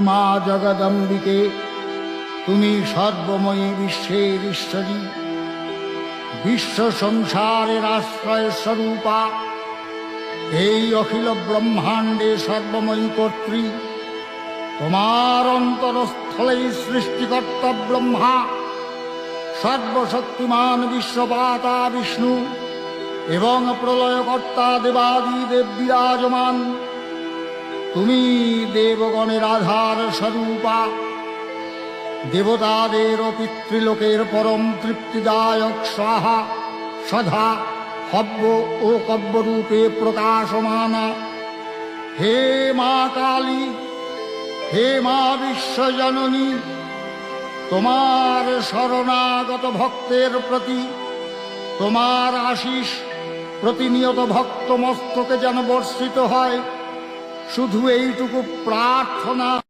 মা জগদম্বিকে, তুমি সর্বময়ী বিশ্বের ঈশ্বরী, বিশ্ব সংসারের আশ্রয় স্বরূপা, এই অখিল ব্রহ্মাণ্ডে সর্বময়ী কর্ত্রী। তোমার অন্তরস্থলেই সৃষ্টিকর্তা ব্রহ্মা, সর্বশক্তিমান বিশ্বপাতা বিষ্ণু এবং প্রলয়কর্তা দেবাদিদেব বিরাজমান। তুমি দেবগণের আধার স্বরূপা, দেবতাদের ও পিতৃলোকের পরম তৃপ্তিদায়ক স্বাহা সধা হব্য ও কব্যরূপে প্রকাশমানা। হে মা কালী, হে মা বিশ্বজননী, তোমার শরণাগত ভক্তের প্রতি তোমার আশিস প্রতিনিয়ত ভক্ত মস্তকে যেন বর্ষিত হয়, শুধু এইটুকু প্রার্থনা।